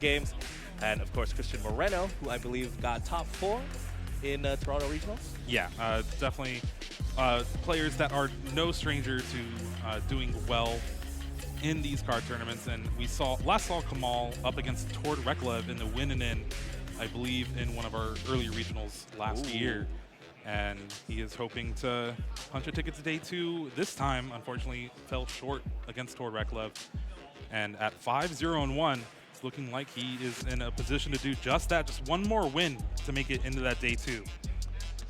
games. And of course, Christian Moreno, who I believe got top 4 in Toronto Regionals. Yeah, definitely players that are no stranger to doing well in these card tournaments. And we saw Kamal up against Tord Reklev in the win-in, I believe, in one of our early regionals last year. And he is hoping to punch a ticket to day 2. This time, unfortunately, fell short against Tord Reklev. And at 5-0-1, it's looking like he is in a position to do just that, just one more win to make it into that day 2.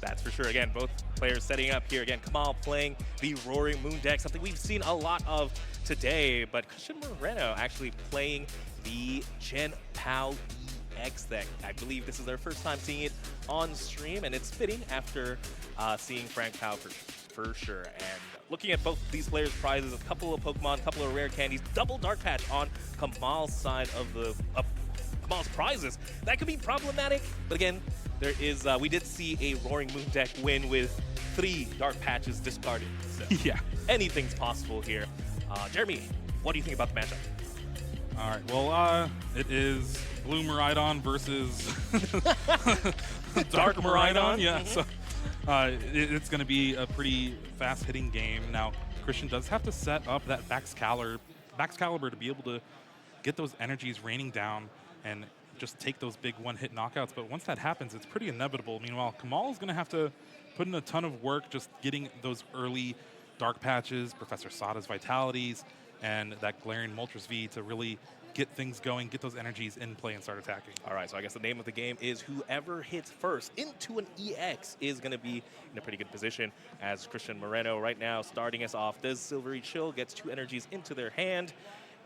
That's for sure. Again, both players setting up here. Again, Kamal playing the Roaring Moon deck, something we've seen a lot of today. But Christian Moreno actually playing the Gen Pao EX deck. I believe this is their first time seeing it on stream, and it's fitting after seeing Frank Pao for sure. And looking at both these players' prizes, a couple of Pokemon, a couple of rare candies, double Dark Patch on Kamal's side of the Kamal's prizes. That could be problematic, but again, there is we did see a Roaring Moon deck win with 3 Dark Patches discarded. So Yeah. anything's possible here. Jeremy, what do you think about the matchup? All right, well, it is Blue Maridon versus Dark Maridon. Yeah, so it's going to be a pretty fast-hitting game. Now, Christian does have to set up that Baxcalibur to be able to get those energies raining down and just take those big one-hit knockouts. But once that happens, it's pretty inevitable. Meanwhile, Kamal is going to have to put in a ton of work just getting those early Dark Patches, Professor Sada's Vitalities, and that Galarian Moltres V to really get things going, get those energies in play and start attacking. All right, so I guess the name of the game is whoever hits first into an EX is going to be in a pretty good position, as Christian Moreno right now starting us off does Silvery Chill, gets 2 energies into their hand,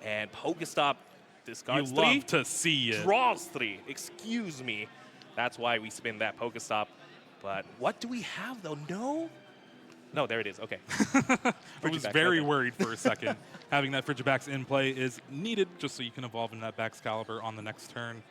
and Pokestop discards 3. You love to see it. Draws 3, excuse me. That's why we spin that Pokestop. But what do we have though? No, there it is, okay. I was very worried for a second. Having that Frigibax in play is needed just so you can evolve in that Baxcalibur on the next turn.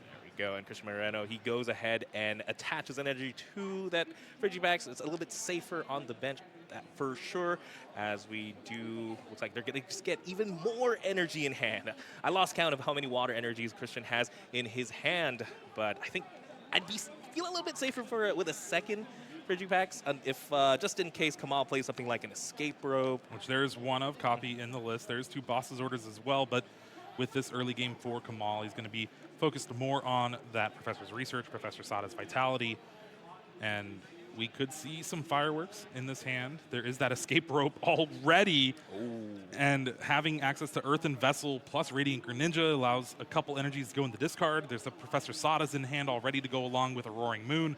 There we go, and Christian Moreno, he goes ahead and attaches energy to that Frigibax. It's a little bit safer on the bench, that for sure, as we do, looks like they're gonna just get even more energy in hand. I lost count of how many water energies Christian has in his hand, but I think I'd feel a little bit safer with a second Frigibax, if just in case Kamal plays something like an Escape Rope. Which there's one of copy in the list. There's 2 Boss's Orders as well, but with this early game for Kamal, he's going to be focused more on that Professor's Research, Professor Sada's Vitality, and we could see some fireworks in this hand. There is that Escape Rope already, and having access to Earthen Vessel plus Radiant Greninja allows a couple energies to go in the discard. There's the Professor Sada's in hand already to go along with a Roaring Moon.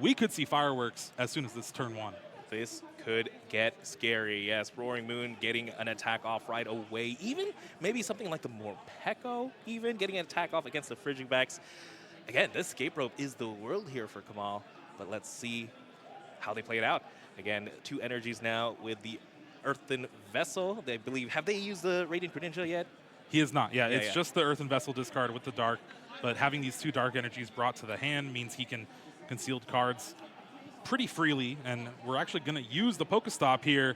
We could see fireworks as soon as this turn 1. This could get scary. Yes, Roaring Moon getting an attack off right away. Even maybe something like the Morpeko, even getting an attack off against the Frigibax. Again, this Escape Rope is the world here for Kamal, but let's see how they play it out. Again, 2 energies now with the Earthen Vessel. They believe, have they used the Radiant Greninja yet? He is not, yeah. It's just the Earthen Vessel discard with the Dark, but having these 2 Dark energies brought to the hand means he can concealed cards pretty freely, and we're actually going to use the Pokestop here.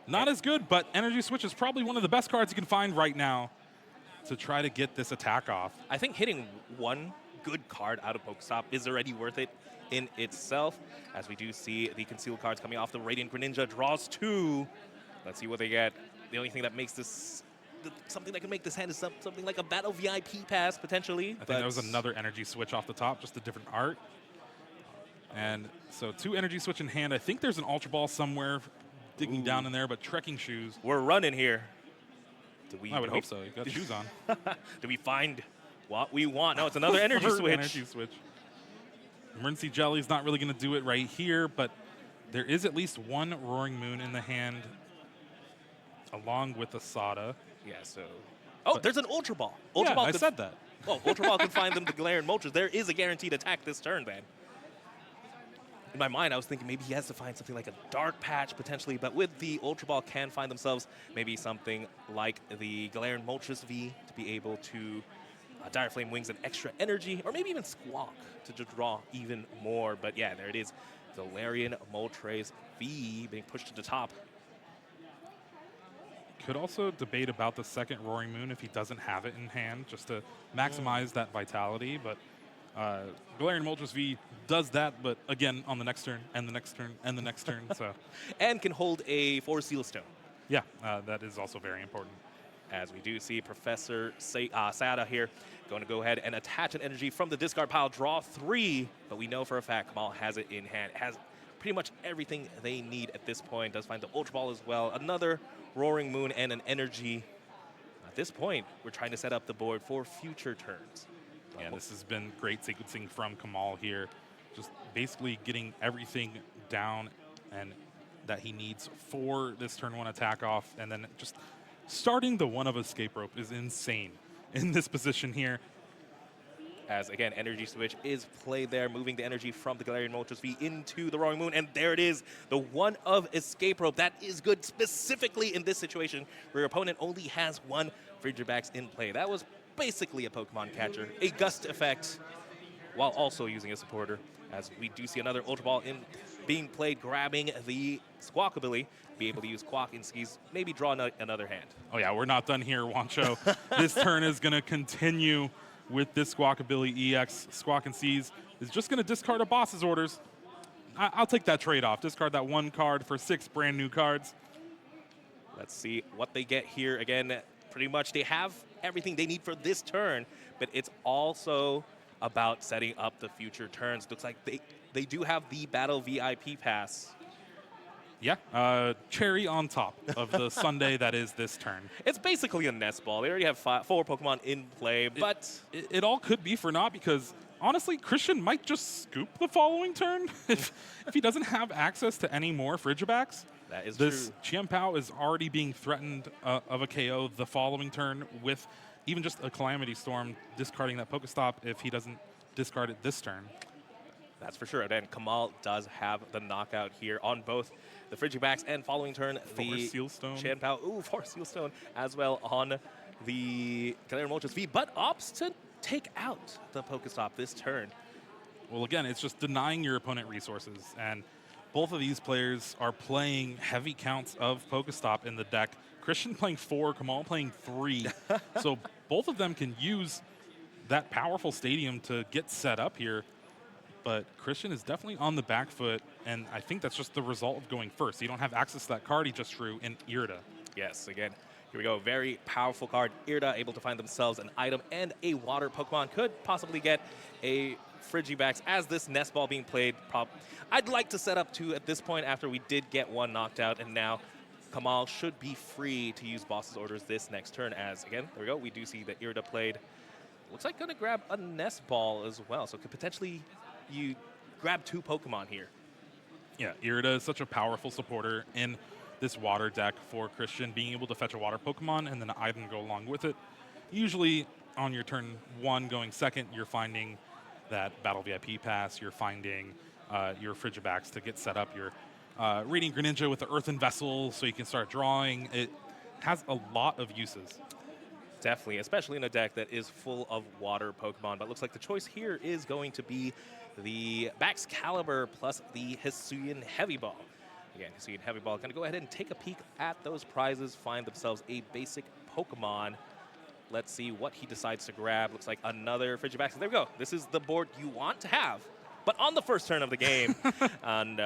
Not as good, but Energy Switch is probably one of the best cards you can find right now to try to get this attack off. I think hitting 1 good card out of Pokestop is already worth it in itself, as we do see the concealed cards coming off. The Radiant Greninja draws 2. Let's see what they get. The only thing that makes this something that can make this hand is something like a Battle VIP pass, potentially. I think that was another Energy Switch off the top, just a different art. And so 2 Energy Switch in hand. I think there's an Ultra Ball somewhere digging down in there, but Trekking Shoes. We're running here. I would hope so. You got shoes on. Do we find what we want? No, it's another Energy Switch. Energy Switch. Emergency Jelly's not really going to do it right here, but there is at least 1 Roaring Moon in the hand along with the Sada. Yeah, so... Oh, there's an Ultra Ball. Ultra Ball I said that. Oh, Ultra Ball can find them the Galarian Moltres. There is a guaranteed attack this turn, man. In my mind, I was thinking maybe he has to find something like a Dark Patch, potentially, but with the Ultra Ball can find themselves maybe something like the Galarian Moltres V to be able to Dire Flame Wings and extra energy, or maybe even Squawk to draw even more. But yeah, there it is. Galarian Moltres V being pushed to the top. could also debate about the second Roaring Moon if he doesn't have it in hand, just to maximize that vitality. But Galarian Moltres V does that, but again, on the next turn, and the next turn, and the next turn. So, And can hold a 4 Seal Stone. yeah, that is also very important. As we do see Professor Sada here going to go ahead and attach an energy from the discard pile, draw 3, but we know for a fact Kamal has it in hand, has pretty much everything they need at this point, does find the Ultra Ball as well, another Roaring Moon and an energy. At this point, we're trying to set up the board for future turns. Yeah, this has been great sequencing from Kamal here, just basically getting everything down and that he needs for this turn 1 attack off, and then just starting the one of escape rope is insane in this position here. As again, energy switch is played there, moving the energy from the Galarian Moltres V into the Roaring Moon, and there it is, the one of escape rope. That is good specifically in this situation where your opponent only has 1 Frigibax in play. That was basically a Pokemon catcher, a gust effect, while also using a supporter. As we do see another Ultra Ball being played, grabbing the Squawkabilly, be able to use Quack and Skis, maybe draw another hand. Oh yeah, we're not done here, Wancho. This turn is going to continue with this Squawkabilly EX. Squawk and Seize is just going to discard a boss's orders. I'll take that trade-off. Discard that 1 card for 6 brand new cards. Let's see what they get here. Again, pretty much they have everything they need for this turn, but it's also about setting up the future turns. Looks like they do have the Battle VIP pass. Yeah, cherry on top of the Sunday that is this turn. It's basically a nest ball. They already have 4 Pokemon in play, but it all could be for naught because honestly, Christian might just scoop the following turn if he doesn't have access to any more Frigibax. That is this true. Chiampao is already being threatened of a KO the following turn with even just a Calamity Storm, discarding that Pokestop if he doesn't discard it this turn. That's for sure. And then Kamal does have the knockout here on both the Frigibax and following turn, the Seal Stone. Chiampao. Ooh, 4 Seal Stone as well on the Galarian Moltres V, but opts to take out the Pokestop this turn. Well, again, it's just denying your opponent resources. And both of these players are playing heavy counts of Pokestop in the deck. Christian playing 4, Kamal playing 3. So both of them can use that powerful stadium to get set up here. But Christian is definitely on the back foot, and I think that's just the result of going first. You don't have access to that card he just drew in Irida. Yes, again, here we go. Very powerful card. Irida able to find themselves an item and a water Pokemon. Could possibly get a Frigibax as this nest ball being played. I'd like to set up 2 at this point after we did get 1 knocked out, and now Kamal should be free to use boss's orders this next turn as, again, there we go. We do see that Irida played. Looks like going to grab a nest ball as well, so could potentially you grab 2 Pokemon here. Yeah, Irida is such a powerful supporter in this water deck for Christian, being able to fetch a water Pokemon and then an item go along with it. Usually on your turn 1 going second, you're finding that Battle VIP pass, you're finding your Frigibax to get set up, you're reading Greninja with the Earthen Vessel so you can start drawing. It has a lot of uses. Definitely, especially in a deck that is full of water Pokemon. But looks like the choice here is going to be the Baxcalibur plus the Hisuian Heavy Ball. Again, Hisuian Heavy Ball going to go ahead and take a peek at those prizes, find themselves a basic Pokemon. Let's see what he decides to grab. Looks like another Frigibax. There we go. This is the board you want to have. But on the first turn of the game, and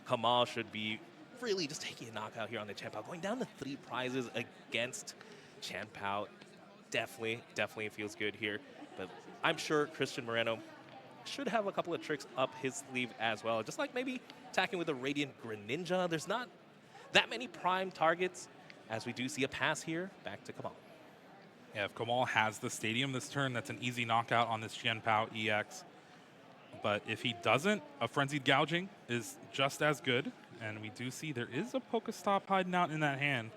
Kamal should be really just taking a knockout here on the Chiampao. Going down to 3 prizes against Chiampao. Definitely feels good here. But I'm sure Christian Moreno should have a couple of tricks up his sleeve as well. Just like maybe attacking with a Radiant Greninja. There's not that many prime targets, as we do see a pass here. Back to Kamal. Yeah, if Kamal has the stadium this turn, that's an easy knockout on this Chiampao EX. But if he doesn't, a Frenzied Gouging is just as good. And we do see there is a Pokestop hiding out in that hand.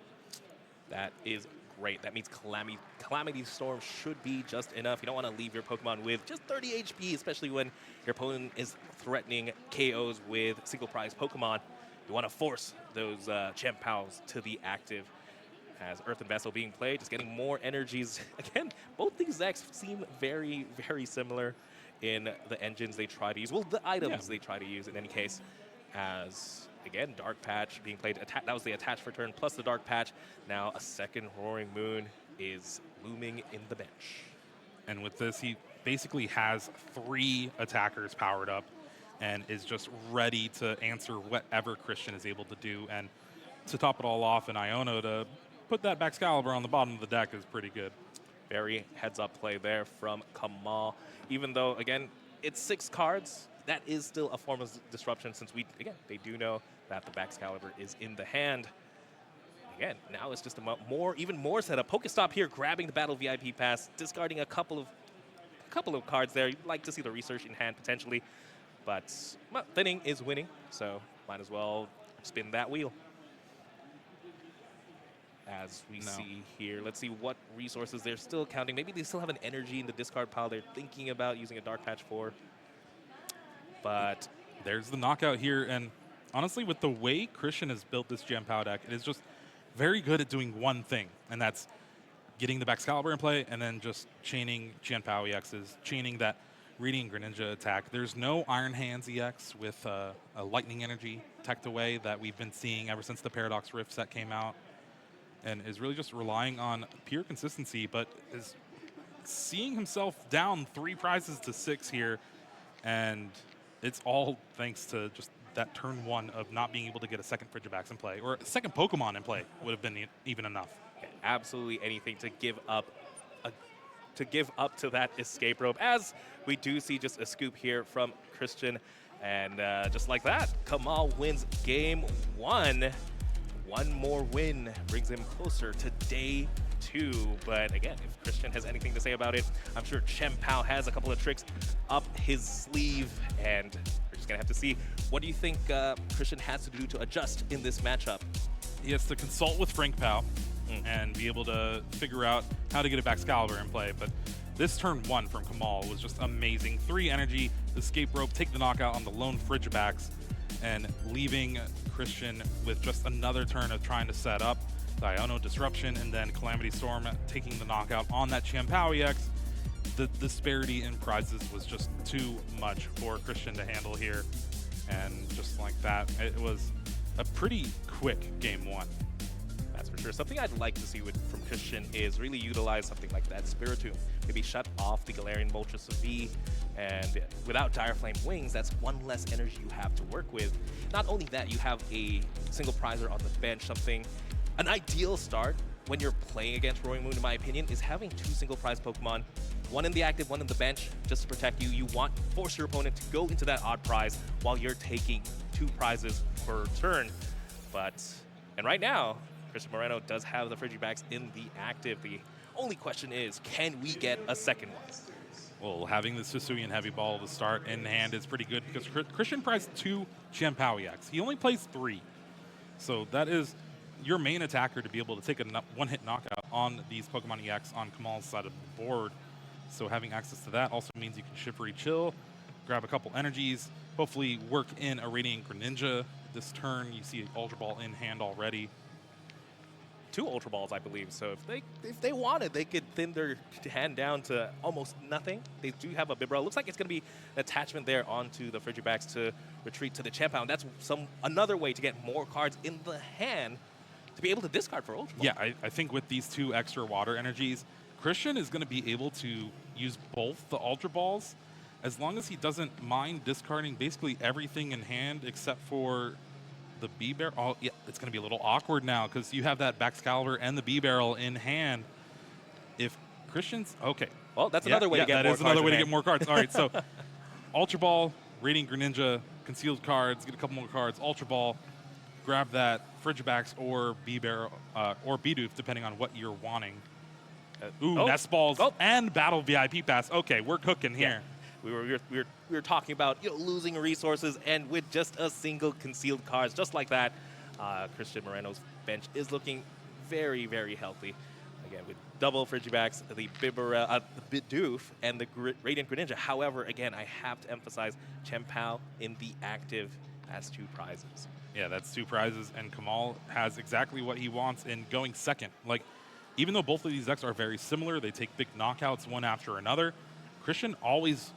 That is great. That means Calamity Storm should be just enough. You don't want to leave your Pokemon with just 30 HP, especially when your opponent is threatening KOs with single prize Pokemon. You want to force those Chiampaos to the active. As Earthen Vessel being played, just getting more energies. Again, both these decks seem very, very similar in the engines they try to use. Well, the items they try to use in any case. As again, Dark Patch being played. That was the attach for turn plus the Dark Patch. Now a second Roaring Moon is looming in the bench. And with this, he basically has 3 attackers powered up and is just ready to answer whatever Christian is able to do. And to top it all off, an Iono to put that Baxcalibur on the bottom of the deck is pretty good. Very heads-up play there from Kamal. Even though, again, it's 6 cards, that is still a form of disruption since they do know that the Baxcalibur is in the hand. Again, now it's just even more setup. Pokestop here, grabbing the Battle VIP pass, discarding a couple of cards there. You'd like to see the research in hand potentially, but well, thinning is winning, so might as well spin that wheel. As we see here, let's see what resources they're still counting. Maybe they still have an energy in the discard pile they're thinking about using a Dark Patch for. But there's the knockout here, and honestly, with the way Christian has built this Gem Pow deck, it is just very good at doing one thing, and that's getting the Baxcalibur in play and then just chaining Gen Pow EXs, chaining that Radiant Greninja attack. There's no Iron Hands EX with a Lightning Energy tucked away that we've been seeing ever since the Paradox Rift set came out, and is really just relying on pure consistency, but is seeing himself down 3 prizes to 6 here, and it's all thanks to just that turn 1 of not being able to get a second Frigibax in play, or a second Pokemon in play would have been even enough. Absolutely anything to give up to that escape rope, as we do see just a scoop here from Christian. And just like that, Kamal wins game 1. One more win brings him closer to day 2. But again, if Christian has anything to say about it, I'm sure Gem Pow has a couple of tricks up his sleeve, and we're just gonna have to see. What do you think Christian has to do to adjust in this matchup? He has to consult with Frank Pow and be able to figure out how to get a Baxcalibur in play. But this turn 1 from Kamal was just amazing. 3 energy, escape rope, take the knockout on the lone Frigibax, and leaving Christian with just another turn of trying to set up the Iono Disruption, and then Calamity Storm taking the knockout on that Gem Pow EX. The disparity in prizes was just too much for Christian to handle here. And just like that, it was a pretty quick game 1. That's for sure. Something I'd like to see from Christian is really utilize something like that Spiritomb. Maybe shut off the Galarian Moltres V, and without Dire Flame Wings, that's 1 less energy you have to work with. Not only that, you have a single prizer on the bench. An ideal start when you're playing against Roaring Moon, in my opinion, is having 2 single prize Pokemon, 1 in the active, 1 in the bench, just to protect you. You want to force your opponent to go into that odd prize while you're taking 2 prizes per turn. And right now, Christian Moreno does have the Frigibax in the active. The only question is, can we get a second one? Well, having the Sisuian Heavy Ball to start in hand is pretty good, because Christian prized 2 Gem Pow EX. He only plays 3. So that is your main attacker to be able to take a one-hit knockout on these Pokemon EX on Kamal's side of the board. So having access to that also means you can Shivery Chill, grab a couple energies, hopefully work in a Radiant Greninja this turn. You see Ultra Ball in hand already. 2 Ultra Balls, I believe. So if they wanted, they could thin their hand down to almost nothing. They do have a Bibarel. Looks like it's going to be an attachment there onto the Frigibax to retreat to the Gem Pow. And that's another way to get more cards in the hand to be able to discard for Ultra Ball. Yeah, I think with these 2 extra water energies, Christian is going to be able to use both the Ultra Balls as long as he doesn't mind discarding basically everything in hand except for the B-Barrel. Oh, yeah, it's going to be a little awkward now because you have that Baxcalibur and the B-Barrel in hand. If Christian's... Okay. Well, that's another way to get more cards. That is another way to get more cards. All right, so Ultra Ball, Radiant Greninja, concealed cards, get a couple more cards, Ultra Ball, grab that Frigibax or B-Barrel, or Bidoof, depending on what you're wanting. Nest Balls and Battle VIP Pass. Okay, we're cooking here. We were talking about losing resources, and with just a single concealed cards, just like that, Christian Moreno's bench is looking very, very healthy. Again, with double Frigibax, the Bidoof, and the Radiant Greninja. However, again, I have to emphasize Gem Pow in the active has 2 prizes. Yeah, that's 2 prizes, and Kamal has exactly what he wants in going second. Like, even though both of these decks are very similar, they take big knockouts one after another, Christian always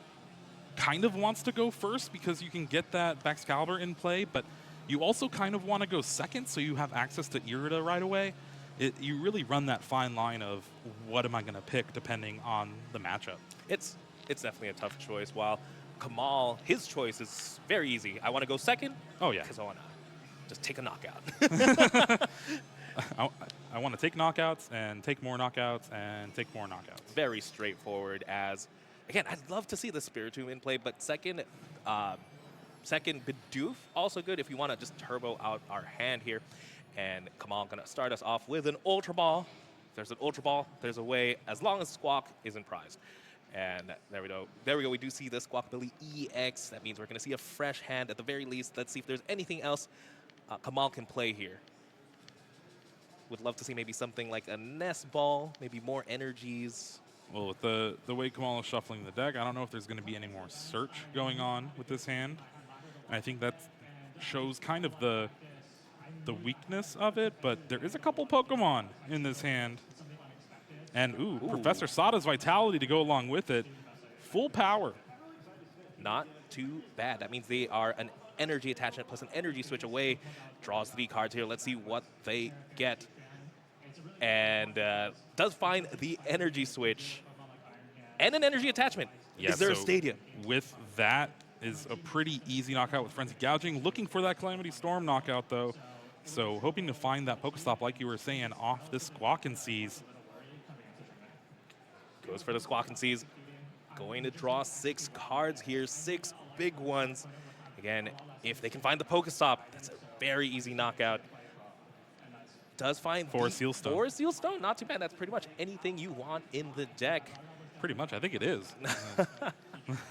kind of wants to go first because you can get that Baxcalibur in play, but You also kind of want to go second so you have access to Irida right away. You really run that fine line of what am I going to pick depending on the matchup. It's definitely a tough choice. While Kamal, his choice is very easy. I want to go second. Oh, yeah. Because I want to just take a knockout. I want to take knockouts and take more knockouts and take more knockouts. Very straightforward as, again, I'd love to see the Spiritomb in play, but second Bidoof, also good if you want to just turbo out our hand here. And Kamal going to start us off with an Ultra Ball. If there's an Ultra Ball, there's a way, as long as Squawk isn't prized. And there we go. There we go. We do see the Squawk ability EX. That means we're going to see a fresh hand at the very least. Let's see if there's anything else Kamal can play here. Would love to see maybe something like a Nest Ball, maybe more energies. Well, with the way Kamal is shuffling the deck, I don't know if there's going to be any more search going on with this hand. And I think that shows kind of the weakness of it, but there is a couple Pokemon in this hand. And, ooh, Professor Sada's Vitality to go along with it. Full power. Not too bad. That means they are an energy attachment plus an energy switch away. Draws 3 cards here. Let's see what they get. And does find the energy switch and an energy attachment. Yeah, is there so a stadium? With that is a pretty easy knockout with Frenzy Gouging. Looking for that Calamity Storm knockout, though. So hoping to find that Pokestop, like you were saying, off this Squawk and Seize. Goes for the Squawk and Seize. Going to draw 6 cards here, 6 big ones. Again, if they can find the Pokestop, that's a very easy knockout. Does find 4 Seal Stone. 4 Seal Stone, not too bad. That's pretty much anything you want in the deck. Pretty much, I think it is.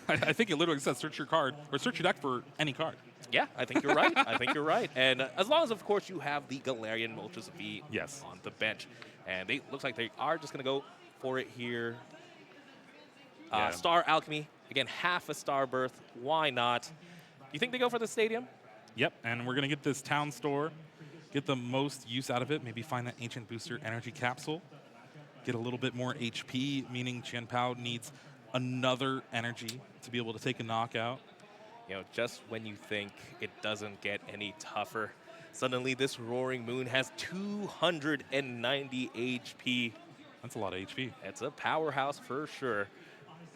I think it literally says search your card, or search your deck for any card. Yeah, I think you're right. I think you're right. And as long as, of course, you have the Galarian Moltres V on the bench. And they looks like they are just going to go for it here. Yeah. Star Alchemy, again, half a Star Birth. Why not? You think they go for the stadium? Yep, and we're going to get this Town Store, get the most use out of it, maybe find that Ancient Booster Energy Capsule, get a little bit more HP, meaning Chien-Pao needs another energy to be able to take a knockout. You know, just when you think it doesn't get any tougher, suddenly this Roaring Moon has 290 HP. That's a lot of HP. It's a powerhouse for sure.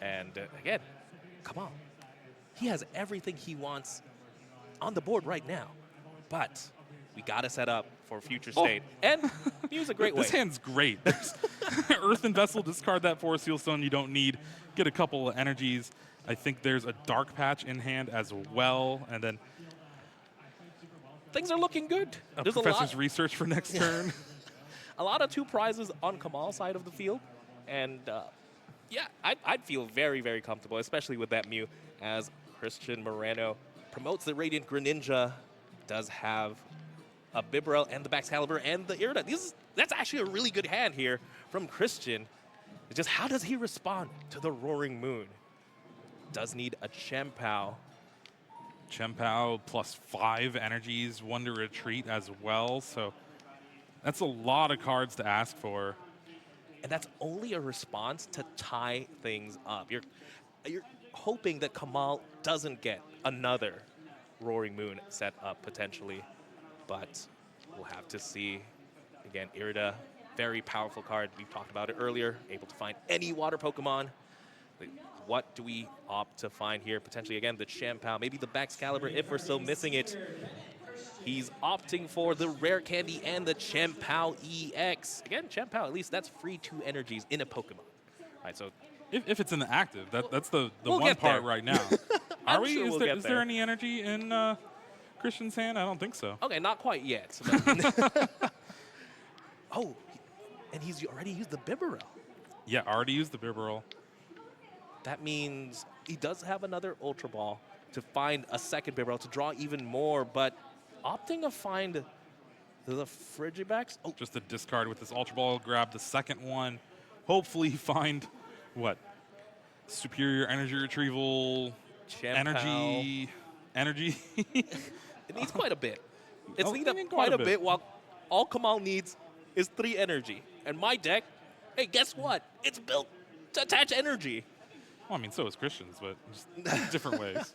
And again, come on. He has everything he wants on the board right now. But we got to set up for future state. And use a great way. This hand's great. Earth and Vessel, discard that 4 Seal Stone you don't need. Get a couple of energies. I think there's a Dark Patch in hand as well. And then things are looking good. There's Professor's research for next turn. A lot of 2 prizes on Kamal's side of the field. And yeah, I'd feel very, very comfortable, especially with that Mew, as Christian Moreno promotes the Radiant Greninja, does have a Bibarel and the Baxcalibur and the Irida. That's actually a really good hand here from Christian. It's just how does he respond to the Roaring Moon? Does need a Chien-Pao. Chien-Pao plus 5 energies, 1 to retreat as well. So that's a lot of cards to ask for. And that's only a response to tie things up. You're hoping that Kamal doesn't get another Roaring Moon set up potentially, but we'll have to see. Again, Irida, very powerful card. We've talked about it earlier, able to find any water Pokemon. What do we opt to find here? Potentially, again, the Chien-Pao, maybe the Baxcalibur if we're still missing it. He's opting for the Rare Candy and the Chien-Pao EX. Again, Chien-Pao, at least that's free 2 energies in a Pokemon. All right, so if it's in the active, that's the we'll one part right now. Are we? Sure Is there any energy in Christian's hand? I don't think so. Okay, not quite yet. Oh, and he's already used the Bibarel. Yeah, already used the Bibarel. That means he does have another Ultra Ball to find a second Bibarel to draw even more, but opting to find the Frigibax. Oh, just a discard with this Ultra Ball, grab the second one. Hopefully find, what, superior energy retrieval, Chien-Pao. energy. It needs quite a bit. It's Oh, needed quite a bit, while all Kamal needs is 3 energy. And my deck, hey, guess what? It's built to attach energy. Well, I mean, so is Christian's, but just different ways.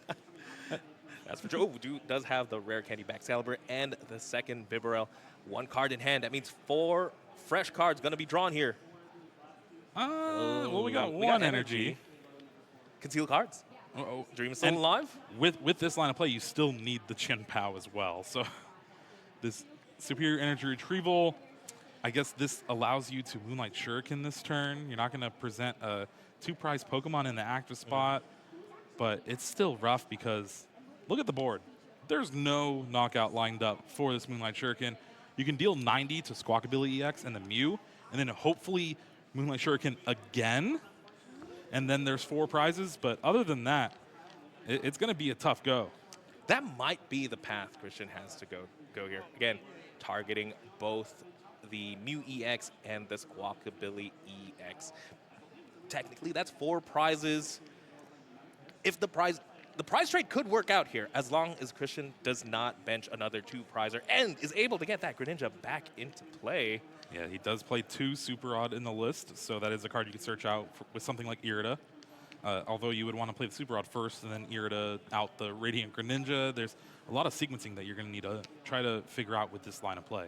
That's for sure. Oh, does have the rare candy back Caliber and the second Bibarel. One card in hand. That means 4 fresh cards going to be drawn here. Well, we got one energy. Concealed cards. Uh-oh. Dream is still And alive. With this line of play, you still need the Chen Pao as well. So this superior energy retrieval, I guess this allows you to Moonlight Shuriken this turn. You're not going to present a 2-prize Pokemon in the active spot, but it's still rough because look at the board. There's no knockout lined up for this Moonlight Shuriken. You can deal 90 to Squawkabilly EX and the Mew, and then hopefully Moonlight Shuriken again, and then there's 4 prizes. But other than that, it's going to be a tough go. That might be the path Christian has to go here. Again, targeting both the Mew EX and the Squawkabilly EX. Technically, that's 4 prizes. If the prize trade could work out here, as long as Christian does not bench another 2-prizer and is able to get that Greninja back into play. Yeah, he does play 2 Super Odd in the list, so that is a card you could search out with something like Irida. Although you would want to play the Super Odd first and then Irida out the Radiant Greninja. There's a lot of sequencing that you're going to need to try to figure out with this line of play.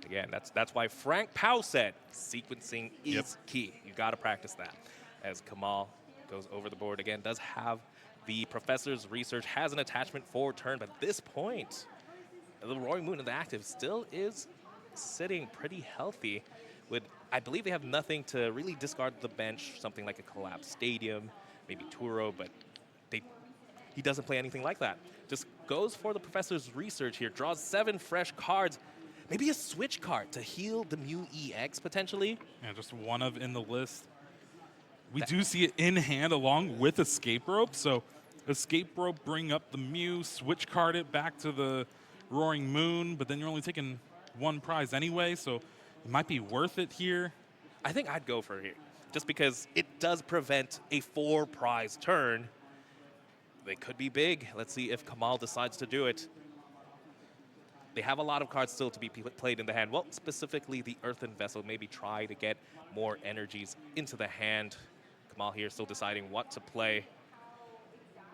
Again, that's why Frank Pao said sequencing is key. You got to practice that. As Kamal goes over the board again, does have the Professor's Research, has an attachment for turn, but at this point, the Roaring Moon in the active still is sitting pretty healthy. I believe they have nothing to really discard the bench, something like a collapsed stadium, maybe Turo, but he doesn't play anything like that. Just goes for the Professor's Research here, draws 7 fresh cards, maybe a switch card to heal the Mew EX potentially. Yeah, just one of in the list. We do see it in hand along with Escape Rope. So Escape Rope, bring up the Mew, switch card it back to the Roaring Moon, but then you're only taking 1 prize anyway, so it might be worth it here. I think I'd go for it here, just because it does prevent a 4-prize turn. They could be big. Let's see if Kamal decides to do it. They have a lot of cards still to be played in the hand. Well, specifically the Earthen Vessel. Maybe try to get more energies into the hand. Kamal here still deciding what to play.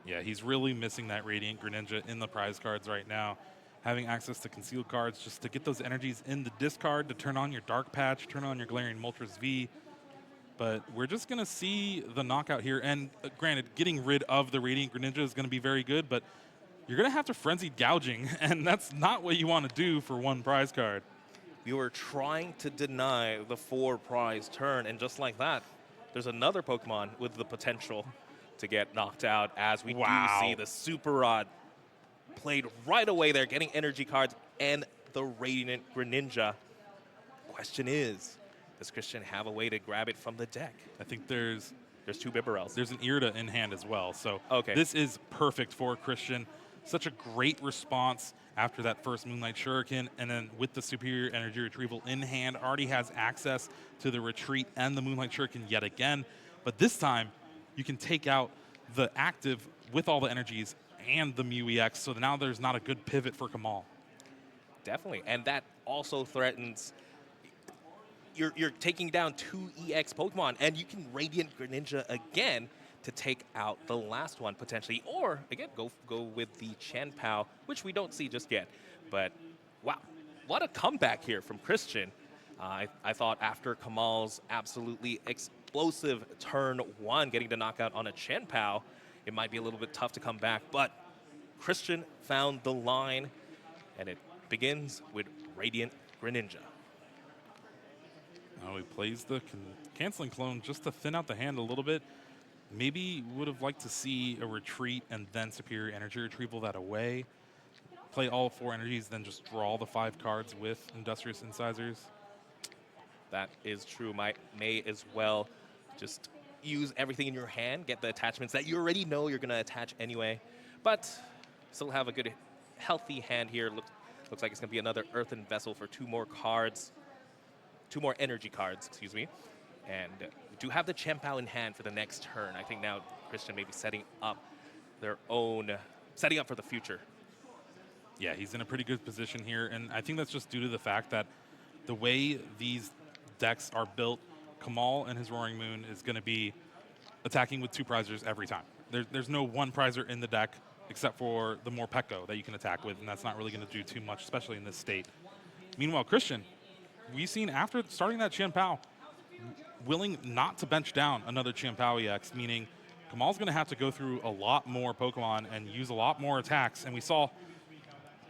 Yeah, he's really missing that Radiant Greninja in the prize cards right now. Having access to concealed cards just to get those energies in the discard to turn on your Dark Patch, turn on your Galarian Moltres V. But we're just going to see the knockout here. And granted, getting rid of the Radiant Greninja is going to be very good, but you're going to have to Frenzied Gouging, and that's not what you want to do for 1 prize card. You were trying to deny the 4-prize turn, and just like that, there's another Pokemon with the potential to get knocked out, as we do see the Super Rod played right away there, getting energy cards and the Radiant Greninja. Question is, does Christian have a way to grab it from the deck? I think there's 2 Bibarels. There's an Irida in hand as well, so okay. This is perfect for Christian. Such a great response after that first Moonlight Shuriken, and then with the superior energy retrieval in hand, already has access to the retreat and the Moonlight Shuriken yet again. But this time, you can take out the active with all the energies and the Mew EX, so now there's not a good pivot for Kamal. Definitely, and that also threatens... You're taking down 2 EX Pokemon, and you can Radiant Greninja again to take out the last one potentially, or again go with the Chen Pao, which we don't see just yet. But wow, what a comeback here from Christian. I thought after Kamal's absolutely explosive turn 1, getting to knock out on a Chen Pao, it might be a little bit tough to come back. But Christian found the line, and it begins with Radiant Greninja. Now he plays the Canceling Clone just to thin out the hand a little bit. Maybe would have liked to see a retreat and then superior energy retrieval that away. Play all 4 energies, then just draw the 5 cards with Industrious Incisors. That is true. May as well just use everything in your hand, get the attachments that you already know you're going to attach anyway. But still have a good, healthy hand here. Looks like it's going to be another Earthen Vessel for 2 more cards. 2 more energy cards, excuse me. And we do have the Chen Pao in hand for the next turn. I think now Christian may be setting up for the future. Yeah, he's in a pretty good position here, and I think that's just due to the fact that the way these decks are built, Kamal and his Roaring Moon is going to be attacking with 2 prizers every time. There's no 1 prizer in the deck except for the Morpeko that you can attack with, and that's not really going to do too much, especially in this state. Meanwhile, Christian, we've seen after starting that Chien-Pao, willing not to bench down another Chien-Pao EX, meaning Kamal's going to have to go through a lot more Pokemon and use a lot more attacks, and we saw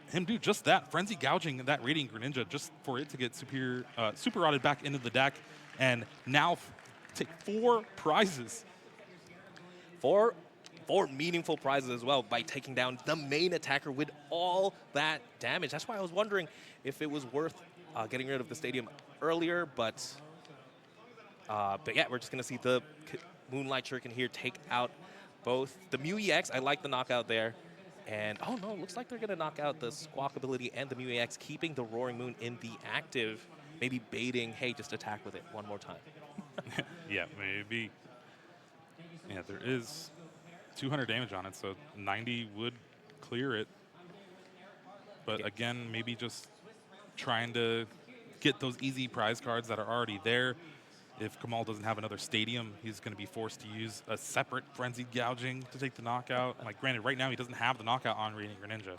him do just that, Frenzy gouging that Radiant Greninja just for it to get super rotted back into the deck, and now take 4 prizes. Four meaningful prizes as well by taking down the main attacker with all that damage. That's why I was wondering if it was worth getting rid of the stadium earlier, but yeah, we're just going to see the Moonlight Shuriken here take out both the Mew EX. I like the knockout there. And, oh no, looks like they're going to knock out the Squawk ability and the Mew EX, keeping the Roaring Moon in the active, maybe baiting, hey, just attack with it one more time. Yeah, maybe. Yeah, there is 200 damage on it, so 90 would clear it. But again, maybe just trying to get those easy prize cards that are already there. If Kamal doesn't have another stadium, he's going to be forced to use a separate Frenzied Gouging to take the knockout. Like, granted, right now he doesn't have the knockout on Radiant Greninja.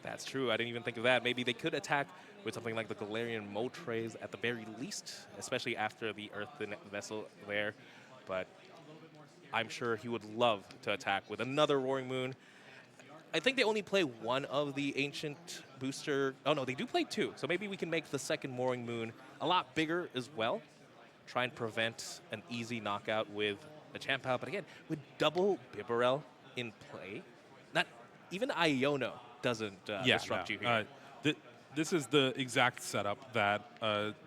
That's true. I didn't even think of that. Maybe they could attack with something like the Galarian Moltres at the very least, especially after the Earthen Vessel there. But I'm sure he would love to attack with another Roaring Moon. I think they only play one of the Ancient Booster. Oh, no, they do play 2. So maybe we can make the second Roaring Moon a lot bigger as well. Try and prevent an easy knockout with the Chien-Pao. But again, with double Bibarel in play, not even Iono doesn't disrupt you here. This is the exact setup that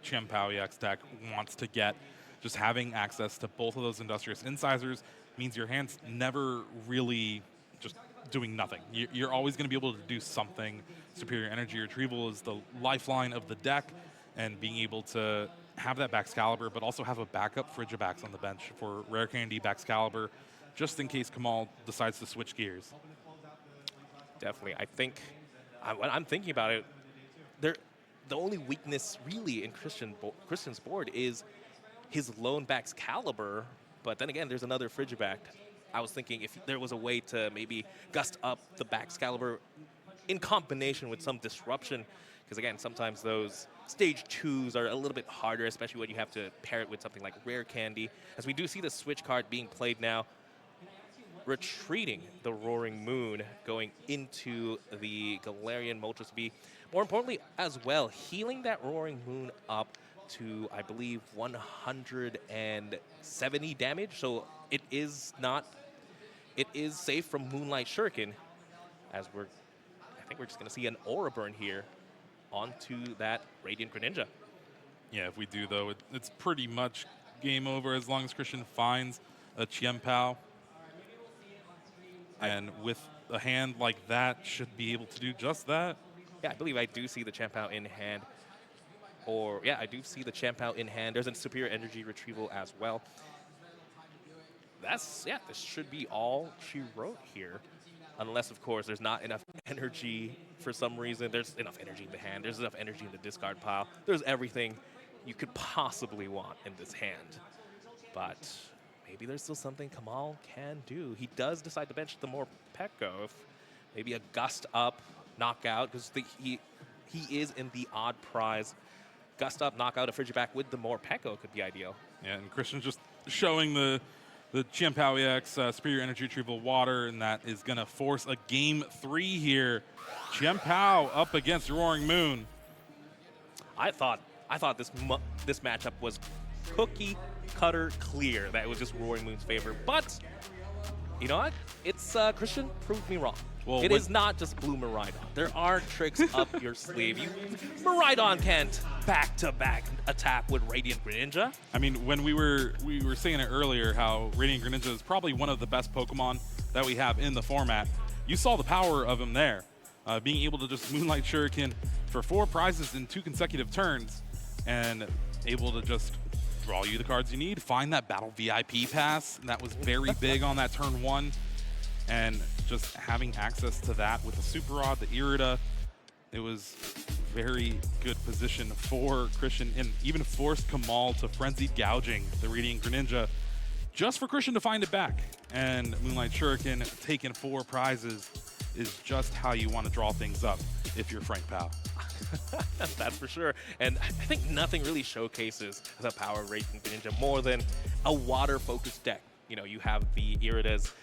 Chien-Pao EX deck wants to get. Just having access to both of those Industrious Incisors means your hand's never really just doing nothing. You're always going to be able to do something. Superior Energy Retrieval is the lifeline of the deck, and being able to have that Baxcalibur, but also have a backup Frigibax on the bench for Rare Candy Baxcalibur, just in case Kamal decides to switch gears. Definitely. I think, when I'm thinking about it, the only weakness really in Christian's board is his lone Baxcalibur, but then again, there's another Frigibax. I was thinking if there was a way to maybe gust up the Baxcalibur in combination with some disruption, because again, sometimes those stage 2s are a little bit harder, especially when you have to pair it with something like Rare Candy. As we do see the switch card being played now, retreating the Roaring Moon, going into the Galarian Moltres V. More importantly, as well, healing that Roaring Moon up to, I believe, 170 damage. So it is safe from Moonlight Shuriken, as I think we're just going to see an Aura Burn here onto that Radiant Greninja. Yeah, if we do, though, it's pretty much game over as long as Christian finds a Chien-Pao. And with a hand like that, should be able to do just that. Yeah, I believe I do see the Chien-Pao in hand. Or, yeah, I do see the Chien-Pao in hand. There's a Superior Energy Retrieval as well. This should be all she wrote here. Unless, of course, there's not enough energy for some reason. There's enough energy in the hand. There's enough energy in the discard pile. There's everything you could possibly want in this hand. But maybe there's still something Kamal can do. He does decide to bench the Morpeko. If maybe a Gust Up, knockout, because he is in the odd prize. Gust Up, knockout a Frigibax with the Morpeko could be ideal. Yeah, and Christian's just showing the Chien-Pao EX Superior Energy Retrieval Water, and that is going to force a Game 3 here. Chien-Pao up against Roaring Moon. I thought this matchup was cookie cutter clear that it was just Roaring Moon's favor, but you know what? It's Christian proved me wrong. Well, it is not just Blue Miraidon. There are tricks up your sleeve. Miraidon can't back-to-back attack with Radiant Greninja. I mean, when we were saying it earlier, how Radiant Greninja is probably one of the best Pokemon that we have in the format. You saw the power of him there, being able to just Moonlight Shuriken for 4 prizes in 2 consecutive turns, and able to just draw you the cards you need, find that Battle VIP pass, and that was very big on that turn 1. And just having access to that with the Super Rod, the Irida, it was very good position for Christian, and even forced Kamal to Frenzied Gouging the Radiant Greninja just for Christian to find it back. And Moonlight Shuriken taking 4 prizes is just how you want to draw things up if you're Frank Powell. That's for sure. And I think nothing really showcases the power of Radiant Greninja more than a water-focused deck. You know, you have the Iridas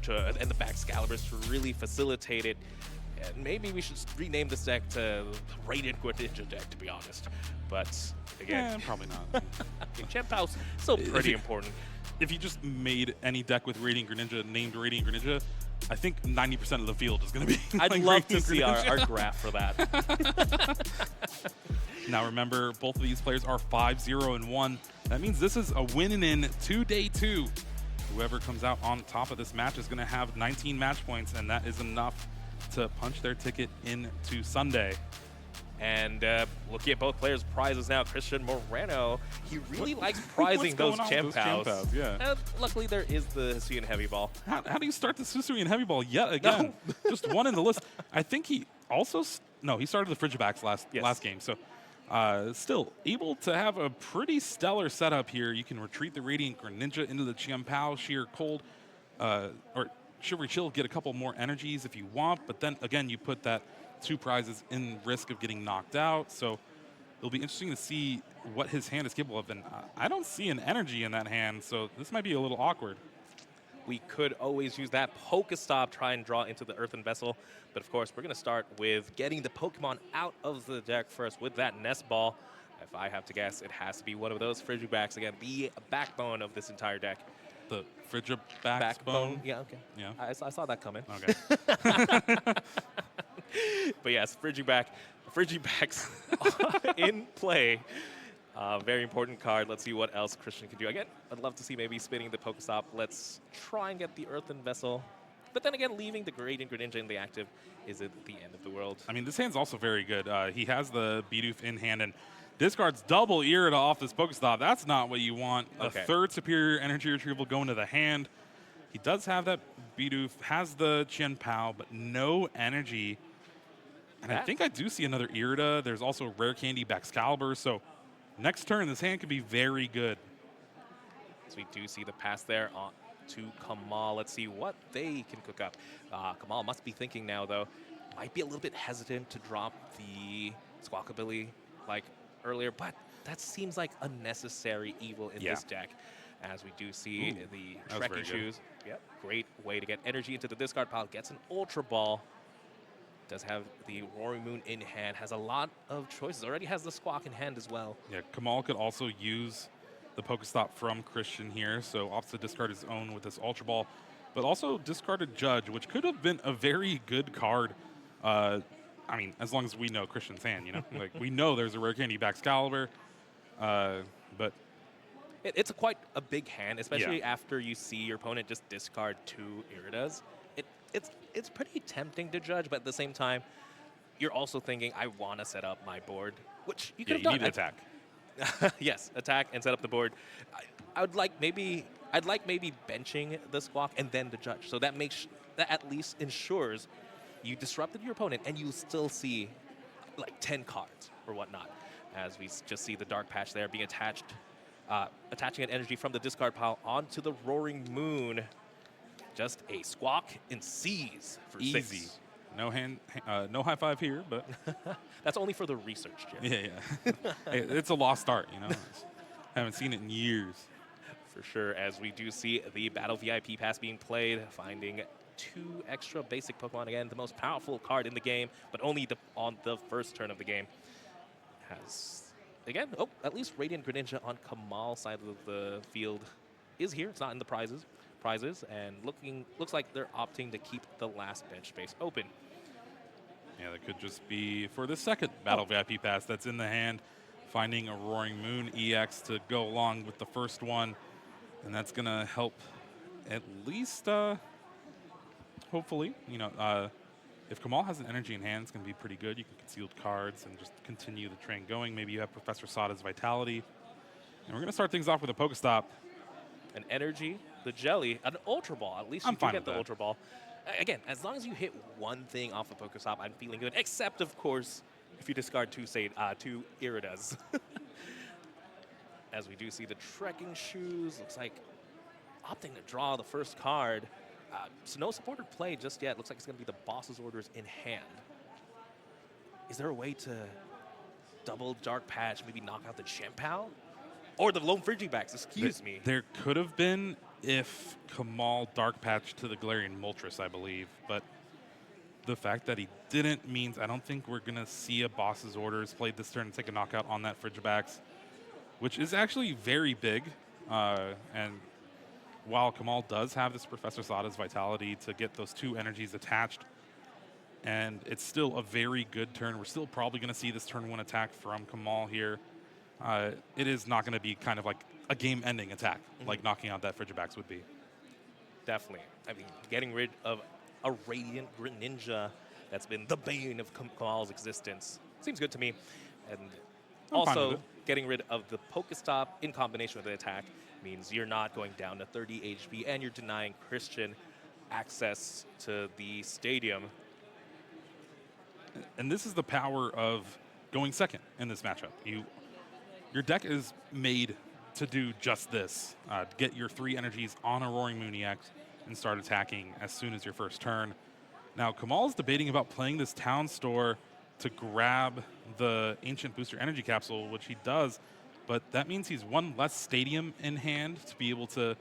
and the Baxcaliburs to really facilitate it. And maybe we should rename this deck to Radiant Greninja deck, to be honest. But again, probably not. Gen Pow's still pretty important. If you just made any deck with Radiant Greninja named Radiant Greninja, I think 90% of the field is going to be I'd like love to Radiant see Greninja. our graph for that. Now remember, both of these players are 5-0-1. That means this is a win in 2 day 2. Whoever comes out on top of this match is going to have 19 match points, and that is enough to punch their ticket into Sunday. And looking at both players' prizes now, Christian Moreno, he really likes prizing those Chien-Paos. Yeah. Luckily, there is the Hisuian Heavy Ball. How do you start the Hisuian Heavy Ball yet again? No. Just one in the list. I think he also, no, he started the Frigibacks last game. So still able to have a pretty stellar setup here. You can retreat the Radiant Greninja into the Chien-Pao, Sheer Cold, or Shivery Chill, get a couple more energies if you want. But then again, you put that 2 prizes in risk of getting knocked out. So it'll be interesting to see what his hand is capable of. And I don't see an energy in that hand, so this might be a little awkward. We could always use that Pokestop, try and draw into the Earthen Vessel. But of course, we're going to start with getting the Pokemon out of the deck first with that Nest Ball. If I have to guess, it has to be one of those Frigibacks. Again, the backbone of this entire deck. The Frigibacks bone? Yeah, okay. Yeah. I saw that coming. Okay. But yes, Frigibacks in play. Very important card. Let's see what else Christian can do. Again, I'd love to see maybe spinning the Pokestop. Let's try and get the Earthen Vessel. But then again, leaving the Radiant Greninja in the active isn't the end of the world. I mean, this hand's also very good. He has the Bidoof in hand and discards double Irida off this Pokestop. That's not what you want. Okay. A third superior energy retrieval going to the hand. He does have that Bidoof, has the Chien-Pao, but no energy. And I think I do see another Irida. There's also Rare Candy Baxcalibur. So next turn, this hand could be very good. So we do see the pass there on to Kamal. Let's see what they can cook up. Kamal must be thinking now, though. Might be a little bit hesitant to drop the Squawkabilly like earlier, but that seems like a necessary evil in this deck. As we do see the Trekking Shoes. Yep, great way to get energy into the discard pile. Gets an Ultra Ball. Does have the Roaring Moon in hand. Has a lot of choices. Already has the Squawk in hand as well. Yeah, Kamal could also use the Pokestop from Christian here. So opts to discard his own with this Ultra Ball. But also discarded Judge, which could have been a very good card. I mean, as long as we know Christian's hand, you know? Like, we know there's a Rare Candy Baxcalibur. But it's quite a big hand, especially after you see your opponent just discard 2 Iridas. It's pretty tempting to judge, but at the same time, you're also thinking, I want to set up my board, which you could have done. You need to attack. Yes, attack and set up the board. I'd like maybe benching the Squawk and then the judge. So that at least ensures you disrupted your opponent and you still see like 10 cards or whatnot. As we just see the Dark Patch there being attached, attaching an energy from the discard pile onto the Roaring Moon. Just a Squawk and Seize for Easy. 6. No no high five here, but That's only for the research, Jim. yeah. Hey, it's a lost art, you know. Haven't seen it in years. For sure, as we do see the Battle VIP pass being played, finding 2 extra basic Pokemon again, the most powerful card in the game, but only on the first turn of the game. Has, again, at least Radiant Greninja on Kamal's side of the field is here. It's not in the prizes, and looks like they're opting to keep the last bench space open. Yeah, that could just be for the second Battle VIP pass that's in the hand, finding a Roaring Moon EX to go along with the first one, and that's going to help at least, hopefully, you know, if Kamal has an energy in hand, it's going to be pretty good. You can conceal cards and just continue the train going. Maybe you have Professor Sada's Vitality. And we're going to start things off with a Pokestop. An energy, the jelly, an Ultra Ball. At least you do get the Ultra Ball. Again, as long as you hit one thing off a Pokestop, I'm feeling good. Except, of course, if you discard 2 Iridas. As we do see the Trekking Shoes, looks like opting to draw the first card. So no supported play just yet. Looks like it's going to be the boss's orders in hand. Is there a way to double Dark Patch, maybe knock out the Chien-Pao? Or the lone Frigibacks, excuse me. There could have been if Kamal Dark Patch to the Galarian Moltres, I believe. But the fact that he didn't means I don't think we're going to see a boss's orders played this turn and take a knockout on that Frigibacks, which is actually very big. And while Kamal does have this Professor Sada's Vitality to get those 2 energies attached, and it's still a very good turn, we're still probably going to see this turn 1 attack from Kamal here. It is not going to be kind of like a game-ending attack, like knocking out that Frigibacks would be. Definitely. I mean, getting rid of a Radiant Greninja that's been the bane of Kamal's existence seems good to me. And also, getting rid of the Pokestop in combination with the attack means you're not going down to 30 HP and you're denying Christian access to the stadium. And this is the power of going second in this matchup. Your deck is made to do just this. Get your 3 energies on a Roaring Moon EX and start attacking as soon as your first turn. Now, Kamal is debating about playing this Town Store to grab the Ancient Booster Energy Capsule, which he does, but that means he's 1 less Stadium in hand to be able to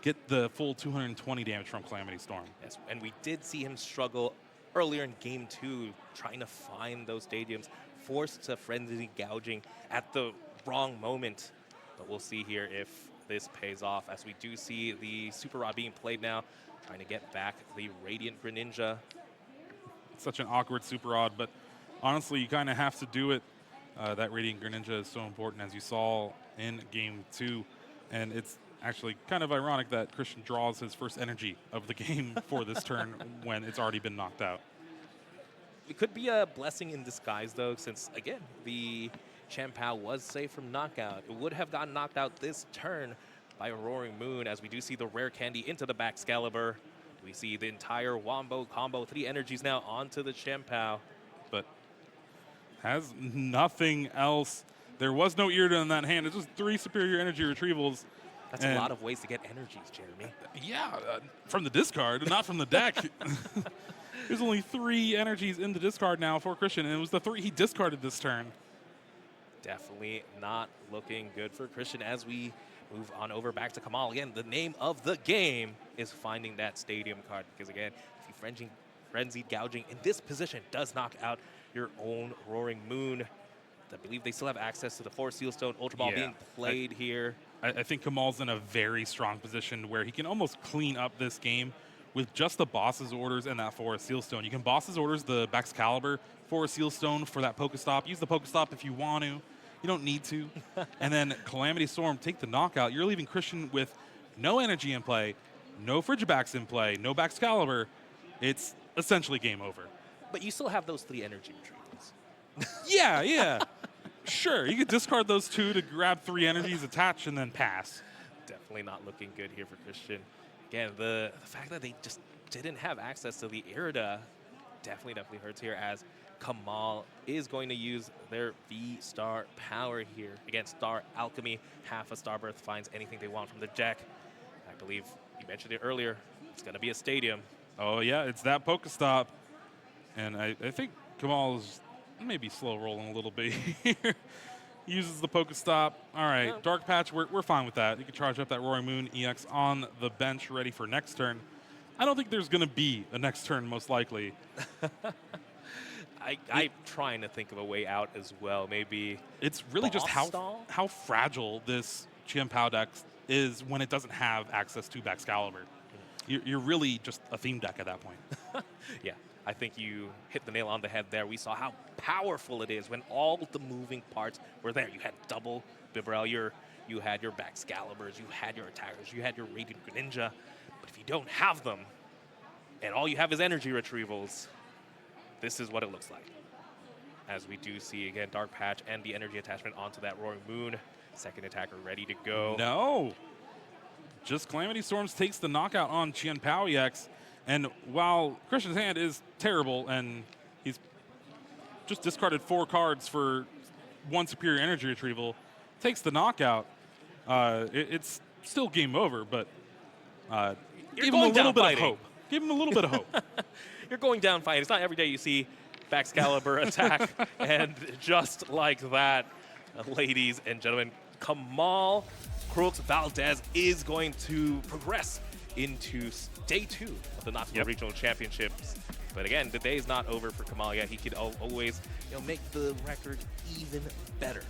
get the full 220 damage from Calamity Storm. Yes, and we did see him struggle earlier in Game 2, trying to find those stadiums, forced to Frenzy Gouging at the wrong moment. But we'll see here if this pays off, as we do see the Super Rod being played now, trying to get back the Radiant Greninja. Such an awkward Super Rod, but honestly, you kind of have to do it. That Radiant Greninja is so important, as you saw in Game 2. And it's actually kind of ironic that Christian draws his first energy of the game for this turn when it's already been knocked out. It could be a blessing in disguise, though, since, again, the Chien-Pao was safe from knockout. It would have gotten knocked out this turn by a Roaring Moon, as we do see the Rare Candy into the Baxcalibur. We see the entire Wombo combo, 3 energies now onto the Chien-Pao. But has nothing else. There was no Irida in that hand. It's just 3 superior energy retrievals. That's a lot of ways to get energies, Jeremy. Yeah, from the discard, not from the deck. There's only 3 energies in the discard now for Christian, and it was the 3 he discarded this turn. Definitely not looking good for Christian as we move on over back to Kamal. Again, the name of the game is finding that stadium card, because again, if you Frenzied Gouging in this position does knock out your own Roaring Moon. I believe they still have access to the 4 Seal Stone Ultra Ball being played here. I think Kamal's in a very strong position where he can almost clean up this game with just the boss's orders and that 4 Seal Stone. You can boss's orders the Baxcalibur, 4 Seal Stone for that Pokestop. Use the Pokestop if you want to. You don't need to. And then Calamity Storm, take the knockout. You're leaving Christian with no energy in play, no Frigibacks in play, no Baxcalibur. It's essentially game over. But you still have those 3 energy retrievals. Yeah. Sure, you could discard those 2 to grab 3 energies, attach, and then pass. Definitely not looking good here for Christian. Again, the fact that they just didn't have access to the Irida definitely hurts here, as Kamal is going to use their V-Star power here against Star Alchemy. Half a Starbirth finds anything they want from the deck. I believe you mentioned it earlier. It's going to be a stadium. Oh, yeah, it's that Pokestop. And I think Kamal is maybe slow rolling a little bit here. Uses the Pokestop. All right, Dark Patch, we're fine with that. You can charge up that Roaring Moon EX on the bench, ready for next turn. I don't think there's going to be a next turn, most likely. I'm trying to think of a way out as well. Maybe it's really just how fragile this Chien-Pao deck is when it doesn't have access to Baxcalibur. You're really just a theme deck at that point. Yeah, I think you hit the nail on the head there. We saw how powerful it is when all the moving parts were there. You had double Bibarel, you had your Baxcaliburs, you had your attackers, you had your Radiant Greninja. But if you don't have them, and all you have is energy retrievals, this is what it looks like. As we do see, again, Dark Patch and the energy attachment onto that Roaring Moon. Second attacker ready to go. No. Just Calamity Storms takes the knockout on Chien-Pao EX. And while Christian's hand is terrible and he's just discarded 4 cards for 1 superior energy retrieval, takes the knockout, it's still game over, but Give him a going little down bit of fighting. hope. Give him a little bit of hope. You're going down fighting. It's not every day you see Baxcalibur attack. And just like that, ladies and gentlemen, Kamal Crooks-Valdez is going to progress into day 2 of the Knoxville Regional Championships. But again, the day is not over for Kamal yet. He could always, make the record even better.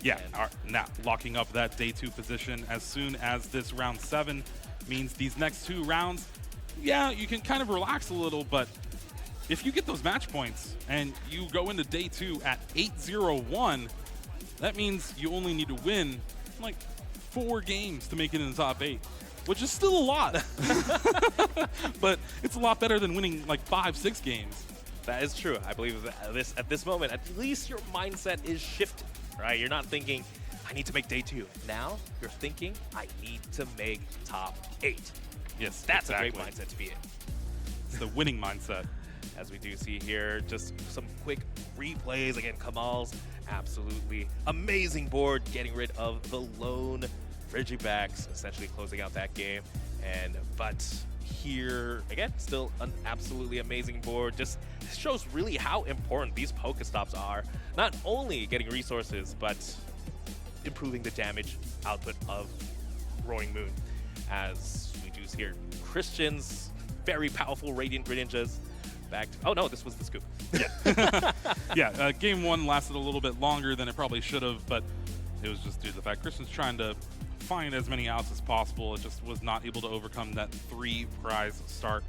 Yeah, now locking up that day 2 position as soon as this round 7 means these next 2 rounds, yeah, you can kind of relax a little, but if you get those match points and you go into day 2 at 8-0-1, that means you only need to win like 4 games to make it in the top 8, which is still a lot. But it's a lot better than winning like 5-6 games. That is true. I believe that at this moment, at least your mindset is shifted, right? You're not thinking, I need to make day 2. Now you're thinking, I need to make top 8. Yes, That's exactly. a great mindset to be in. It's the winning mindset. As we do see here, just some quick replays. Again, Kamal's absolutely amazing board, getting rid of the lone Frigibacks, essentially closing out that game. But here, again, still an absolutely amazing board. Just shows really how important these Pokestops are. Not only getting resources, but improving the damage output of Roaring Moon. As we do here, Christian's very powerful Radiant Greninjas. Oh no, this was the scoop. Yeah, yeah. Game 1 lasted a little bit longer than it probably should have, but it was just due to the fact Christian's trying to find as many outs as possible. It just was not able to overcome that 3 prize start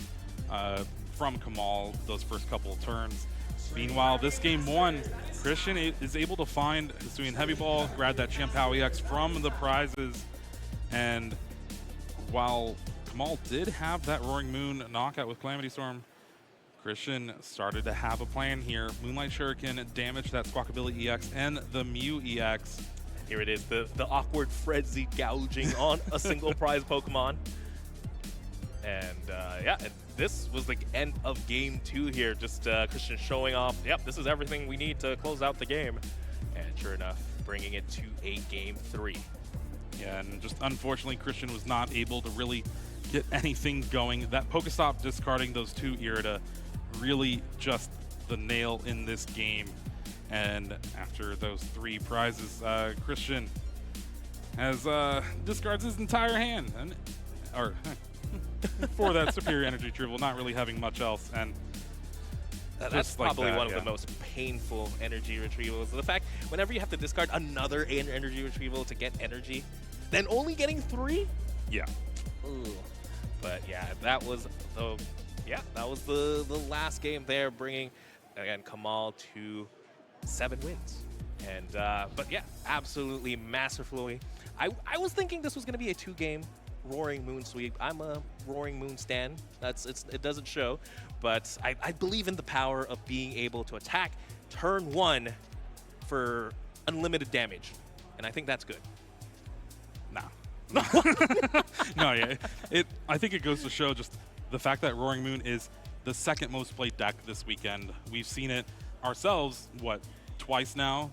from Kamal those first couple of turns. Meanwhile, this game 1, Christian is able to find Hisuian Heavy Ball, grab that Champao EX from the prizes, and while Kamal did have that Roaring Moon knockout with Calamity Storm, Christian started to have a plan here. Moonlight Shuriken damaged that Squawkabilly EX and the Mew EX. Here it is, the awkward frenzy gouging on a single prize Pokemon. And yeah, this was the end of game 2 here. Just Christian showing off, yep, this is everything we need to close out the game. And sure enough, bringing it to a game 3. Yeah, and just unfortunately, Christian was not able to really get anything going. That Pokestop discarding those 2 Irida really just the nail in this game. And after those 3 prizes, Christian has discards his entire hand, or for that superior energy retrieval, not really having much else. And that's probably like that, one of the most painful energy retrievals. The fact whenever you have to discard another energy retrieval to get energy, then only getting 3. Yeah. Ooh. But yeah, that was the last game there, bringing again Kamal to 7 wins. And but yeah, absolutely masterfully. I was thinking this was going to be a 2-game Roaring Moon sweep. I'm a Roaring Moon stan. It doesn't show, but I believe in the power of being able to attack turn 1 for unlimited damage, and I think that's good. Nah. No, yeah. I think it goes to show just the fact that Roaring Moon is the 2nd most played deck this weekend. We've seen it ourselves, twice now